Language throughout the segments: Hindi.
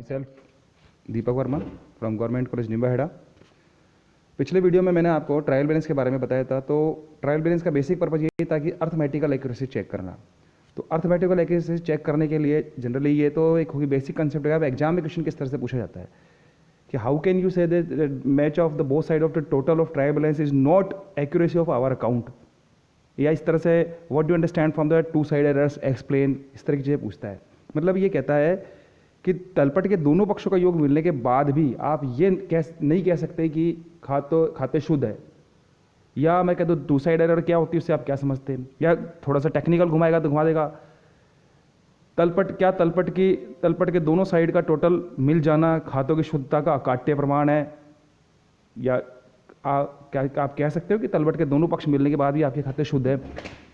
Self Deepak Verma from government college Nimbahera. पिछले वीडियो में मैंने आपको ट्रायल बैलेंस के बारे में बताया था। तो ट्रायल बैलेंस का बेसिक पर्पज ये था कि अर्थमेटिकल एक्यूरेसी चेक करना। तो अर्थमेटिकल एक्यूरेसी चेक करने के लिए जनरली ये तो एक होगी बेसिक कंसेप्ट है। एग्जाम में क्वेश्चन किस तरह से पूछा जाता है कि how can you say that match of the both side of the total of trial balance is not accuracy of our account, या इस तरह से what do understand from the two side errors explain, इस तरह की चीज़ें पूछता है। मतलब ये कहता है कि तलपट के दोनों पक्षों का योग मिलने के बाद भी आप ये नहीं कह सकते कि खाते शुद्ध है, या मैं कह दूँ टू साइड एरर क्या होती है उससे आप क्या समझते हैं, या थोड़ा सा टेक्निकल घुमाएगा तो घुमा देगा। तलपट के दोनों साइड का टोटल मिल जाना खातों की शुद्धता का अकाट्य प्रमाण है, या आप कह सकते हो कि तलपट के दोनों पक्ष मिलने के बाद भी आपके खाते शुद्ध है।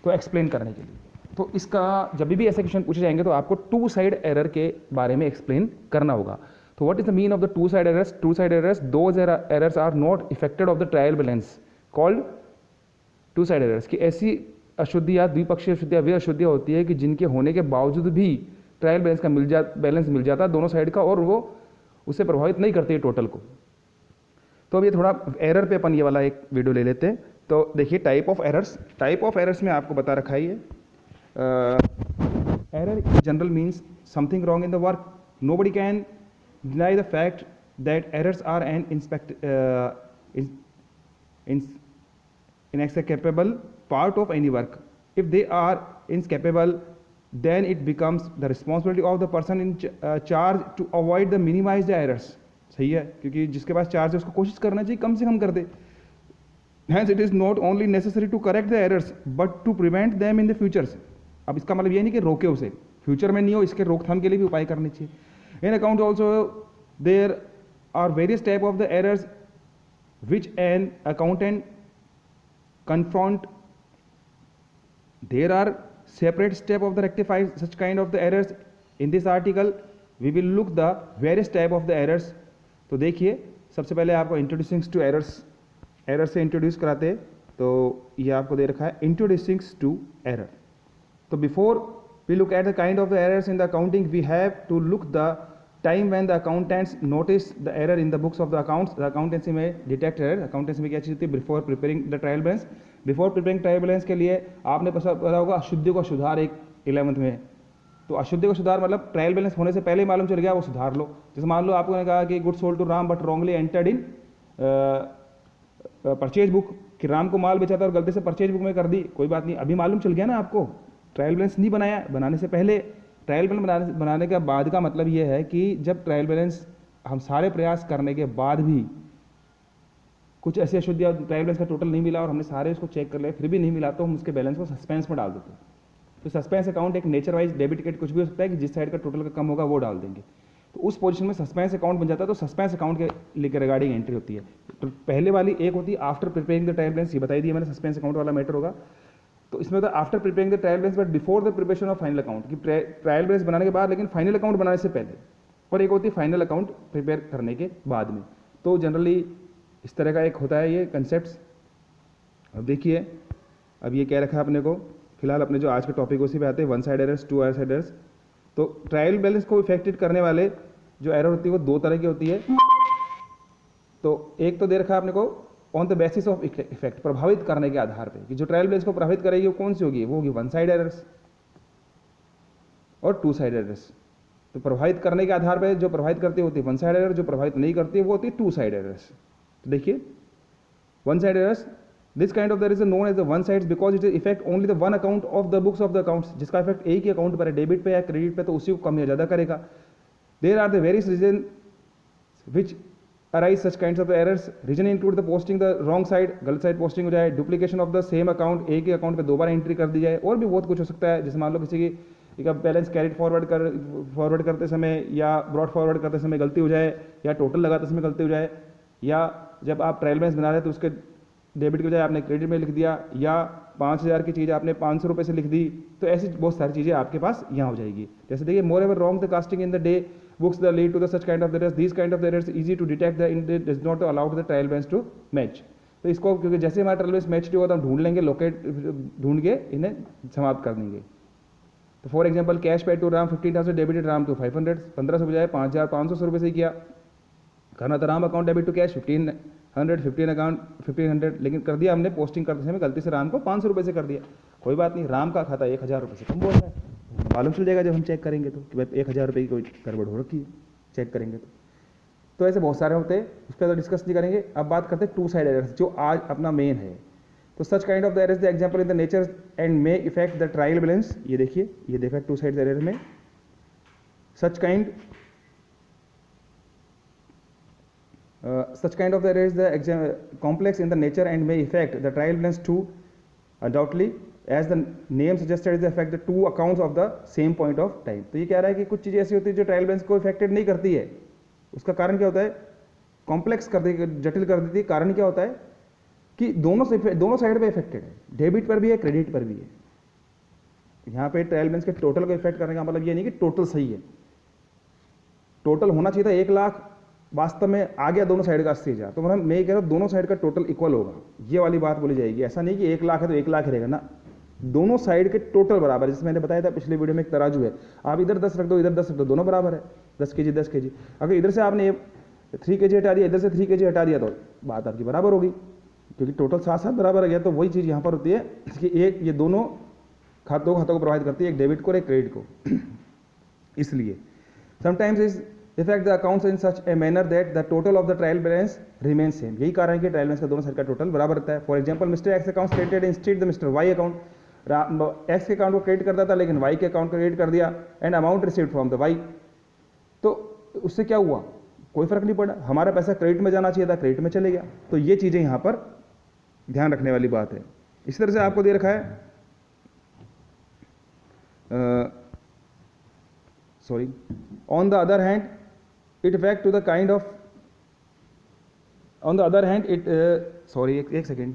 तो एक्सप्लेन करने के लिए तो इसका जब भी ऐसे क्वेश्चन पूछे जाएंगे तो आपको टू साइड एरर के बारे में एक्सप्लेन करना होगा। तो what is the mean of the two side errors? Two side errors, those errors are not affected of the trial balance called two side errors. कि ऐसी अशुद्धियाँ, द्विपक्षीय अशुद्धियाँ वे अशुद्धियाँ होती है कि जिनके होने के बावजूद भी ट्रायल बैलेंस का बैलेंस मिल जाता है दोनों साइड का, और वो उससे प्रभावित नहीं करती है टोटल को। तो अब ये थोड़ा एरर पे अपन ये वाला एक वीडियो ले लेते हैं। तो देखिए टाइप ऑफ एरर्स में आपको बता रखा है ये error in general means something wrong in the work. Nobody can deny the fact that errors are an inescapable part of any work. If they are inescapable, then it becomes the responsibility of the person in charge to avoid the minimize the errors. सही है, क्योंकि जिसके पास चार्ज है उसको कोशिश करना चाहिए कम से कम कर दे। Hence it is not only necessary to correct the errors but to prevent them in the futures. अब इसका मतलब ये नहीं कि रोके उसे, फ्यूचर में नहीं हो, इसके रोकथाम के लिए भी उपाय करने चाहिए। In account also there are various type of the errors which an accountant confront. There are separate step of the rectify such kind of the errors. In this article we will look the various type of the errors. तो देखिए सबसे पहले आपको इंट्रोड्यूसिंग टू एरर से इंट्रोड्यूस कराते हैं। तो ये आपको दे रखा है introducing to error. So before we look at the kind of the errors in the accounting, we have to look the time when the accountants notice the error in the books of the accounts. The accountancy में detect error, accountancy में क्या चीज़ होती है? Before preparing the trial balance, before preparing trial balance के लिए आपने पता होगा अशुद्धि को सुधार एक 11th में। तो अशुद्धि को सुधार मतलब ट्रायल बैलेंस होने से पहले मालूम चल गया, वो सुधार लो। जैसे मान लो आपको ने कहा कि good sold to Ram but wrongly entered in purchase book, कि राम को माल बेचा था और गलती से परचेज बुक में कर दी, कोई बात नहीं, अभी मालूम चल गया ना आपको। ट्रायल बैलेंस नहीं बनाया, बनाने से पहले। ट्रायल बैलेंस बनाने के बाद का मतलब ये है कि जब ट्रायल बैलेंस हम सारे प्रयास करने के बाद भी कुछ ऐसी अशुद्धियाँ, ट्रायल बैलेंस का टोटल नहीं मिला और हमने सारे उसको चेक कर लिया फिर भी नहीं मिला, तो हम उसके बैलेंस को सस्पेंस में डाल देते हैं। तो सस्पेंस अकाउंट एक नेचर वाइज डेबिट क्रेडिट कुछ भी हो सकता है कि जिस साइड का टोटल का कम होगा वो डाल देंगे। तो उस पोजीशन में सस्पेंस अकाउंट बन जाता है। तो सस्पेंस अकाउंट के रिगार्डिंग एंट्री होती है। तो पहले वाली एक होती है after preparing the trial balance, ये बताई दी मैंने, सस्पेंस अकाउंट वाला मैटर होगा। तो इसमें होता है after preparing the trial balance but before the preparation of final account, कि ट्रायल बैलेंस बनाने के बाद लेकिन फाइनल अकाउंट बनाने से पहले। और एक होती है फाइनल अकाउंट प्रिपेयर करने के बाद में। तो जनरली इस तरह का एक होता है ये कंसेप्ट। अब देखिए अब ये क्या रखा है अपने को, फिलहाल अपने जो आज के टॉपिक उसी पे आते हैं, one side errors, two side errors. तो ट्रायल बैलेंस को इफेक्टेड करने वाले जो एरर होती है वो दो तरह की होती है। तो एक तो दे रखा है अपने को on the basis of effect, प्रभावित करने के आधार पे, कि जो ट्रायल बैलेंस को प्रभावित करेगी वो कौन सी होगी? वो होगी वन साइड एरर्स और टू साइड एरर्स। तो प्रभावित करने के आधार पे जो प्रभावित करती होती है वन साइड एरर, जो प्रभावित नहीं करती है वो होती है टू साइड एरर्स। तो देखिए one side errors, this kind of error is known as the one sides because it affect only the one account of the books of the accounts. जिसका इफेक्ट एक ही अकाउंट पर है, डेबिट पे या क्रेडिट पे, तो उसी को कम या ज्यादा करेगा। There are the various reason which arise such kinds of errors. Reason include the posting the wrong side, गलत साइड पोस्टिंग हो जाए, duplication of the same account, एक ही अकाउंट पे दो बार एंट्री कर दी जाए, और भी बहुत कुछ हो सकता है। जैसे मान लो किसी की बैलेंस कैरिड फॉरवर्ड करते समय या ब्रॉड फॉरवर्ड करते समय गलती हो जाए, या टोटल लगाते समय गलती हो जाए, या जब आप ट्रायल बैलेंस बना रहे तो उसके डेबिट की बजाय आपने क्रेडिट में लिख दिया, या 5000 की चीज़ आपने 500 रुपये से लिख दी। तो ऐसी बहुत सारी चीज़ें आपके पास यहाँ हो जाएगी। जैसे देखिए moreover wrong the casting in the day books that lead to the such kind of errors. These kind of errors easy to detect, the does not allow the trial balance to match. तो इसको क्योंकि जैसे हमारा ट्रायल बैलेंस मैच नहीं होगा तो हम ढूंढ लेंगे, लोकेट ढूंढ के इन्हें समाप्त कर देंगे। तो for example cash paid to Ram 15,000 debited Ram to 500, 1500 बजाय 5,500 रुपये से किया। करना था Ram account debit to cash 1500, 15 account 1500, लेकिन कर दिया हमने पोस्टिंग करते समय गलती से राम को 500 रुपये से कर दिया। कोई बात नहीं, राम का खाता 1,000 रुपये से कम बोल रहा है, मालूम चल जाएगा जब हम चेक करेंगे तो कि भाई 1,000 रुपये की कोई गड़बड़ हो रखी है, चेक करेंगे तो ऐसे बहुत सारे होते हैं, उस पर तो डिस्कस नहीं करेंगे। अब बात करते हैं टू साइड एरर्स, जो आज अपना मेन है। तो सच kind of the errors the example in the nature and may effect the trial balance. ये देखिए, ये देखा टू साइड एरर में such kind of the error is the complex in the nature and may affect the trial balance too. Undoubtedly, as the name suggested, is affect the two accounts of the same point of time. तो ये कह रहा है कि कुछ चीज़ें ऐसी होती है जो ट्रायल बैलेंस को इफेक्टेड नहीं करती है। उसका कारण क्या होता है? कॉम्प्लेक्स कर देती, जटिल कर देती है। कारण क्या होता है कि दोनों साइड पे इफेक्टेड है, डेबिट पर भी है, क्रेडिट पर भी है। यहाँ पे ट्रायल बैलेंस के टोटल को इफेक्ट करने का मतलब ये नहीं कि टोटल सही है, टोटल होना चाहिए था 1 लाख, वास्तव में आ गया दोनों साइड का 80,000, तो मतलब मैं ये कह रहा हूँ दोनों साइड का टोटल इक्वल होगा, ये वाली बात बोली जाएगी। ऐसा नहीं कि 1 लाख है तो 1 लाख ही रहेगा ना, दोनों साइड के टोटल बराबर। जैसे मैंने बताया था पिछले वीडियो में, एक तराजू है, आप इधर 10 रख दो, इधर 10 रख दो, दोनों बराबर है, 10 kg 10 kg। अगर इधर से आपने 3 kg हटा दिया, इधर से 3 kg हटा दिया, तो बात आपकी बराबर होगी, क्योंकि टोटल साथ साथ बराबर आ गया। तो वही चीज़ यहाँ पर होती है कि एक ये दोनों खातों को प्रभावित करती है, एक डेबिट को और एक क्रेडिट को। इसलिए sometimes is effect the accounts in such a manner that the total of the trial balance remain same. यही कारण है कि ट्रायल बैलेंस का दोनों साइड का टोटल बराबर रहता है। For example mister X account credited instead the mister Y account. X के अकाउंट को क्रेडिट करता था लेकिन वाई के अकाउंट को क्रेडिट कर दिया, and amount received from the Y. तो उससे क्या हुआ? कोई फर्क नहीं पड़ा, हमारा पैसा क्रेडिट में जाना चाहिए था, क्रेडिट में चले गया। तो ये चीज़ें यहाँ पर ध्यान रखने वाली बात है। इस तरह से आपको दे रखा है on the other hand it affect to the kind of on the other hand it एक सेकेंड,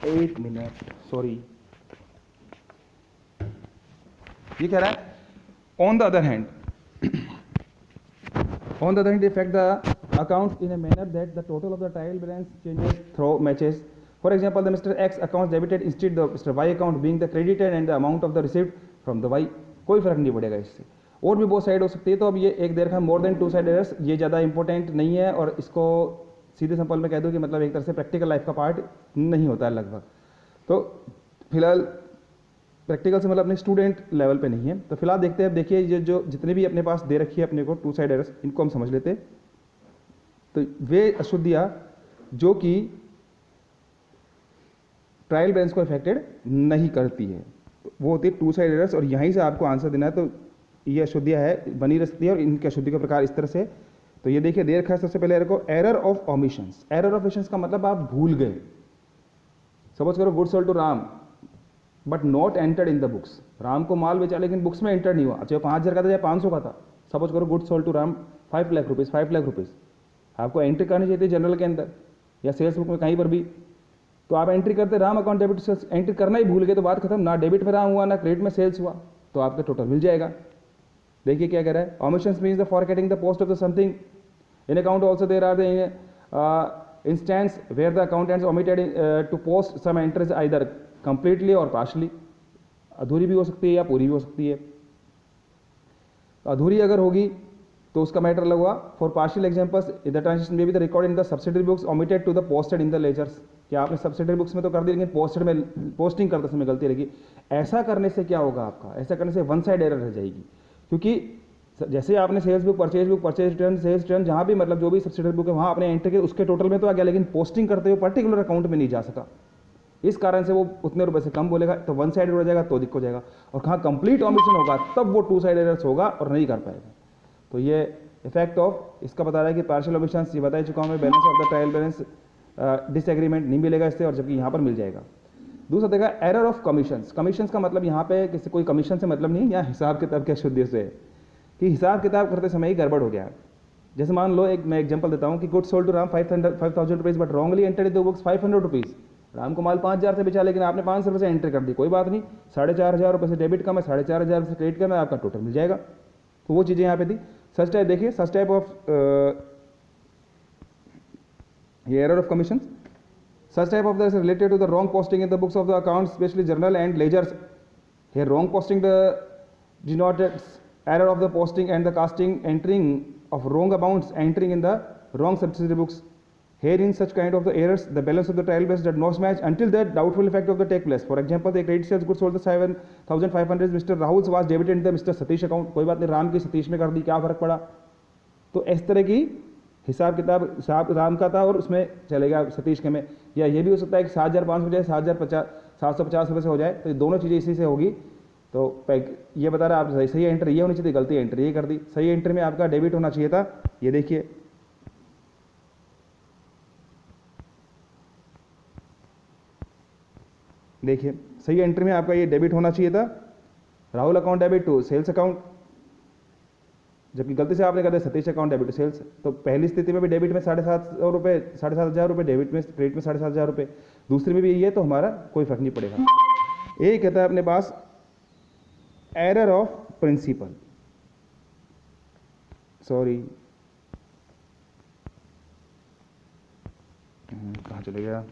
एक मिनट, सॉरी, ये कह रहा है on the other hand it affect the accounts in a manner that the total of the trial balance changes through matches. For example, the Mr. X account debited instead the Mr. Y account being the credited and the amount of the received from the Y. कोई फर्क नहीं पड़ेगा इससे, और भी बहुत साइड हो सकती है। तो अब ये एक देर का more than two side errors, ये ज़्यादा इंपॉर्टेंट नहीं है, और इसको सीधे सिंपल में कह दो कि मतलब एक तरह से प्रैक्टिकल लाइफ का पार्ट नहीं होता है लगभग। तो फिलहाल प्रैक्टिकल से मतलब अपने स्टूडेंट लेवल पे नहीं है। तो फिलहाल देखते हैं, अब देखिए ये जो जितने भी अपने पास दे रखी है अपने को टू साइड एरर्स, इनको हम समझ लेते हैं। तो वे अशुद्धियाँ जो कि ट्रायल बैलेंस को इफेक्टेड नहीं करती है, वो होती है टू साइड एरर्स, और यहीं से आपको आंसर देना है। तो ये अशुद्धियाँ है बनी रहती है, और इनके अशुद्धि का प्रकार इस तरह से। तो ये देखिए दे रखा है सबसे पहले को error of omissions. Error of omissions का मतलब आप भूल गए। सपोज करो good sold to Ram but not entered in the books. Ram को माल बेचा लेकिन बुक्स में एंटर नहीं हुआ, चाहे 5,000 का था चाहे 500 का था। सपोज करो good sold to Ram 5 lakh rupees, 5 lakh rupees आपको एंट्री करनी चाहिए थी जनरल के अंदर या सेल्स बुक में कहीं पर भी। तो आप एंट्री करते Ram account debit sales, entry करना ही भूल गए तो बात खत्म, ना डेबिट में राम हुआ ना क्रेडिट में सेल्स हुआ, तो आपका टोटल मिल जाएगा। देखिए क्या कह रहा है, omissions means the forgetting the post of the something in account. Also there are the instance where the accountants omitted to post some entries either completely और पार्शली। अधूरी भी हो सकती है या पूरी भी हो सकती है। अधूरी अगर होगी तो उसका मैटर अलग हुआ। For partial examples in the transaction may be the record in the subsidiary books omitted to the posted in the ledgers. क्या आपने सब्सिडरी बुक्स में तो कर दी लेकिन पोस्टेड में पोस्टिंग करते समय गलती रहेगी। ऐसा करने से क्या होगा आपका, ऐसा करने से वन साइड एरर रह जाएगी, क्योंकि जैसे आपने sales book, purchase return, sales return, जहाँ भी मतलब जो भी सब्सिडरी बुक है वहाँ आपने एंट्री किया, उसके टोटल में तो आ गया, लेकिन पोस्टिंग करते हुए पर्टिकुलर अकाउंट में नहीं जा सका। इस कारण से वो उतने रुपए से कम बोलेगा, तो वन साइड हो जाएगा तो दिक्कत हो जाएगा। और कहाँ कंप्लीट ओमिशन होगा तब वो टू साइड एरर्स होगा और नहीं कर पाएगा। तो ये इफेक्ट ऑफ इसका बता रहा है कि पार्शियल ओमिशन, ये बता चुका हूँ मैं, balance of the trial balance disagreement नहीं मिलेगा इससे, और जबकि यहाँ पर मिल जाएगा। दूसरा देखा एरर ऑफ कमीशंस। कमीशंस का मतलब यहाँ पे किसी कोई कमीशन से मतलब नहीं, यहाँ हिसाब किताब के अशुद्धि से है कि हिसाब किताब करते समय ही गड़बड़ हो गया। जैसे मान लो एक मैं एग्जांपल देता हूँ कि good sold to Ram 5,000 rupees but wrongly entered in the books 500 rupees. Ram को माल 5,000 से बेचा लेकिन आपने 500 रुपये से एंट्री कर दी, कोई बात नहीं, 4,500 रुपये से डेबिट कम है, 4,500 से क्रेडिट कम है, आपका टोटल मिल जाएगा। तो वो चीज़ें यहाँ पे थी। सच टाइप देखिए, सच टाइप ऑफ ये error of commission. Such type of errors related to the wrong posting in the books of the accounts, especially journal and ledgers. Here wrong posting denotes error of the posting and the casting entering of wrong amounts entering in the wrong subsidiary books. Here in such kind of the errors, the balance of the trial balance does not match until that doubtful effect of the take place. For example, the credit sales goods sold the 7,500 Mr. Rahul was debited in the Mr. Satish account. कोई बात नहीं, राम की सतीश में कर दी, क्या फर्क पड़ा? तो इस तरह की हिसाब किताब राम का था और उसमें चलेगा सतीश के में, या ये भी हो सकता है कि 7,500 जाए 750 रुपये से हो जाए, तो ये दोनों चीज़ें इसी से होगी। तो ये बता रहा आप सही एंट्री ये होनी चाहिए, गलती एंट्री ये कर दी। सही एंट्री में आपका डेबिट होना चाहिए था, ये देखिए सही एंट्री में आपका ये डेबिट होना चाहिए था, Rahul account debit to sales account, जबकि गलती से आपने कर दिया Satish account debit to sales. तो पहली स्थिति में भी डेबिट में 7,500 रुपये, 7,500 रुपये, डेबिट में क्रेडिट में 7,500 रुपये, दूसरी में भी यही है, तो हमारा कोई फर्क नहीं पड़ेगा। ये कहता है अपने पास एरर ऑफ प्रिंसिपल, सॉरी कहाँ चले गया,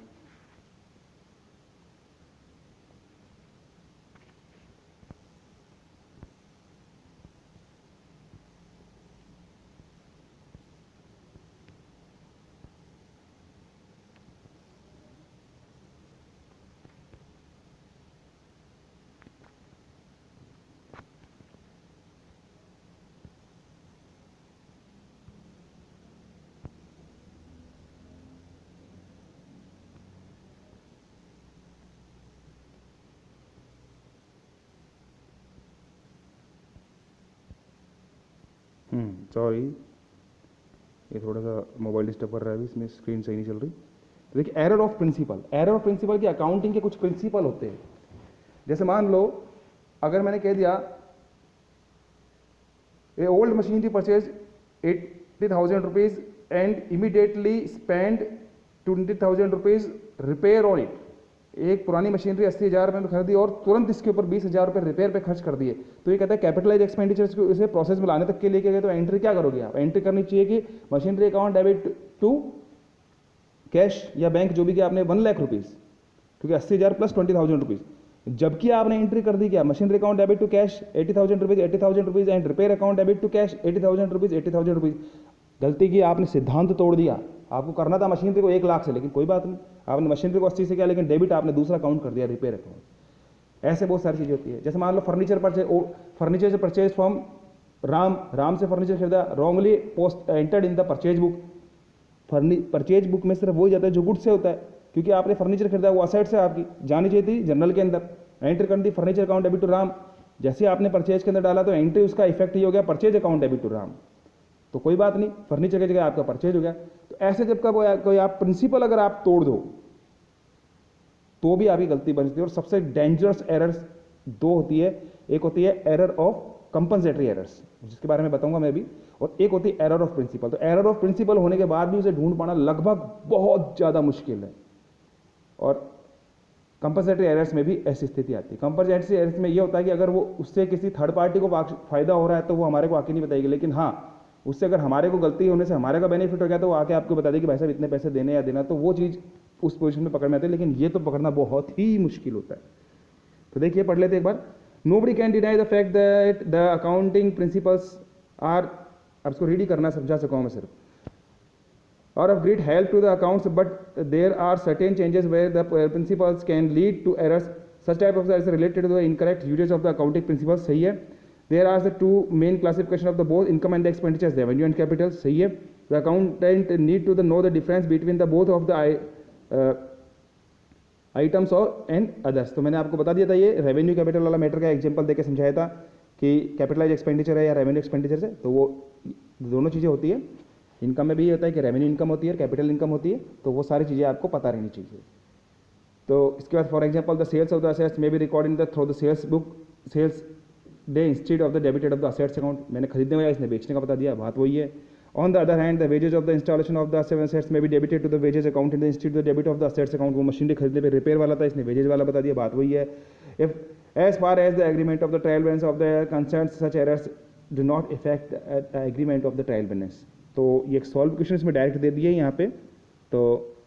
सॉरी ये थोड़ा सा मोबाइल डिस्टर्ब कर रहा है अभी, इसमें स्क्रीन सही नहीं चल रही। तो देखिए error of principle, error of principle की अकाउंटिंग के कुछ प्रिंसिपल होते हैं। जैसे मान लो अगर मैंने कह दिया a old machinery purchase 80,000 rupees and immediately spend 20,000 rupees repair on it, एक पुरानी मशीनरी 80,000 रुपये में खरीदी और तुरंत इसके ऊपर 20,000 रुपये रिपेयर पे खर्च कर दिए, तो ये कहता है कैपिटलाइज एक्सपेंडिचर्स को इसे प्रोसेस में लाने तक के लिए क्या, तो एंट्री क्या करोगे आप, एंट्री करनी चाहिए कि machinery account debit to cash या बैंक जो भी किया आपने 1 लाख रुपीज़, क्योंकि 80,000 प्लस 20,000 रुपीज़, जबकि आपने एंट्री कर दी क्या, machinery account debit to cash 80,000 rupees, 80,000 rupees and repair account debit to cash 80,000 rupees, 80,000 rupees. गलती की आपने, सिद्धांत तोड़ दिया, आपको करना था मशीनरी को 1 लाख से, लेकिन कोई बात नहीं, आपने मशीनरी को 80 से किया, लेकिन डेबिट आपने दूसरा काउंट कर दिया रिपेयर अकाउंट। ऐसे बहुत सारी चीज़ें होती है। जैसे मान लो फर्नीचर से परचेज फ्रॉम राम से फर्नीचर खरीदा, wrongly post entered in the purchase book, purchase book में सिर्फ वही जाता है जो गुड से होता है, क्योंकि आपने फर्नीचर खरीदा वो असेट से आपकी जानी चाहिए थी जर्नल के अंदर, एंट्री कर दी furniture account debit to Ram, जैसे आपने परचेज के अंदर डाला तो एंट्री उसका इफेक्ट ही हो गया purchase account debit to Ram, तो कोई बात नहीं, फर्नीचर की जगह आपका परचेज हो गया। तो ऐसे जब कब कोई आप प्रिंसिपल अगर आप तोड़ दो तो भी आपकी गलती बनती है। और सबसे डेंजरस एरर्स 2 होती है, एक होती है एरर ऑफ कंपनसेटरी एरर्स, जिसके बारे में बताऊंगा मैं भी, और एक होती है एरर ऑफ प्रिंसिपल। तो एरर ऑफ प्रिंसिपल होने के बाद भी उसे ढूंढ पाना लगभग बहुत ज़्यादा मुश्किल है, और कंपनसेटरी एरर्स में भी ऐसी स्थिति आती है। कंपनसेटरी एरर्स में ये होता है कि अगर वो उससे किसी थर्ड पार्टी को फायदा हो रहा है तो वो हमारे को आके नहीं बताएगी, लेकिन हाँ उससे अगर हमारे को गलती होने से हमारे का बेनिफिट हो गया तो वो आके आपको बता देगी कि भाई साहब इतने पैसे देने या देना, तो वो चीज़ उस पोजीशन में पकड़ में आती है, लेकिन ये तो पकड़ना बहुत ही मुश्किल होता है। तो देखिए पढ़ लेते एक बार। Nobody can deny the fact that the accounting principles are, अब इसको रीड ही करना समझा सकूँ मैं सिर्फ, और of great help to the accounts, but there are certain changes where the principles can lead to errors, such type of errors related to the incorrect usage of the accounting principles, सही है। There are the 2 main classification of the both income and the expenditures, revenue and capital, सही है। The accountant need to know the difference between the both of the items और and others। तो मैंने आपको बता दिया था ये रेवेन्यू कैपिटल वाला मैटर का एग्जांपल देके समझाया था कि कैपिटलाइज एक्सपेंडिचर है या रेवेन्यू एक्सपेंडिचर है, तो वो दोनों चीज़ें होती है। इनकम में भी ये होता है कि रेवेन्यू इनकम होती है, कैपिटल इनकम होती है, तो वो सारी चीज़ें आपको पता रहनी चाहिए। तो इसके बाद for example the sales of the assets में भी record in the through the sales book, sales day instead of the debited of the assets account, मैंने खरीदने वाला इसने बेचने का बता दिया, बात वही है। On the other hand the wages of the installation of the assets में भी debited to the wages account in the instead the debit of the assets account, वो मशीनरी खरीदने पे रिपेयर वाला था, इसने वेजेज वाला बता दिया, बात वही है। If as far as the agreement of the trial balance of the concern such errors do not affect the agreement of the trial balance, तो ये एक सॉल्व क्वेश्चन इसमें डायरेक्ट दे दिए यहाँ पे, तो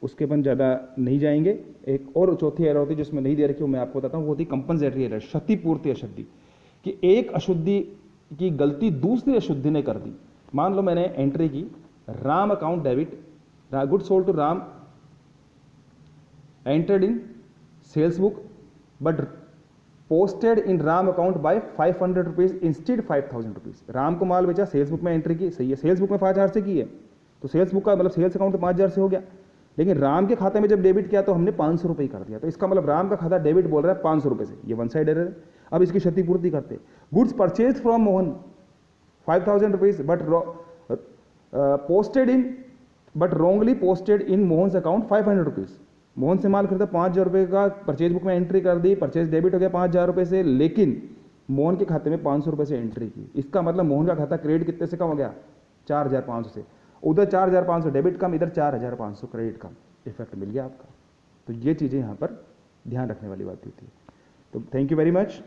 उसके अपन ज़्यादा नहीं जाएंगे। एक और चौथी एरर होती है जिसमें नहीं दे रखी, वो मैं आपको बताता हूँ, वो होती कंपनसेटरी एरर, क्षतिपूर्ति अशुद्धि, कि एक अशुद्धि की गलती दूसरी अशुद्धि ने कर दी। मान लो मैंने एंट्री की Ram account debit, good sold to Ram entered in sales book but posted in Ram account by 500 rupees instead 5000 rupees. Ram को माल बेचा, सेल्स बुक में एंट्री की, सही है, सेल्स बुक में 5000 से की है, तो सेल्स बुक का मतलब सेल्स अकाउंट 5000 से हो गया, लेकिन राम के खाते में जब डेबिट किया तो हमने 500 रुपये कर दिया, तो इसका मतलब राम का खाता डेबिट बोल रहा है 500 रुपये से, ये वन साइड एरर है। अब इसकी क्षतिपूर्ति करते, goods purchase from Mohan 5000 rupees but posted in but wrongly posted in Mohan account 500 rupees. Mohan से माल खरीदा 5000 रुपये का, परचेज बुक में एंट्री कर दी, परचेज डेबिट हो गया 5000 रुपये से, लेकिन मोहन के खाते में 500 रुपये से एंट्री की। इसका मतलब मोहन का खाता क्रेडिट कितने से कम हो गया, 4500 से। उधर 4500 डेबिट कम, इधर 4500 क्रेडिट कम, इफेक्ट मिल गया आपका। तो ये चीज़ें यहाँ पर ध्यान रखने वाली बात होती है। तो थैंक यू वेरी मच।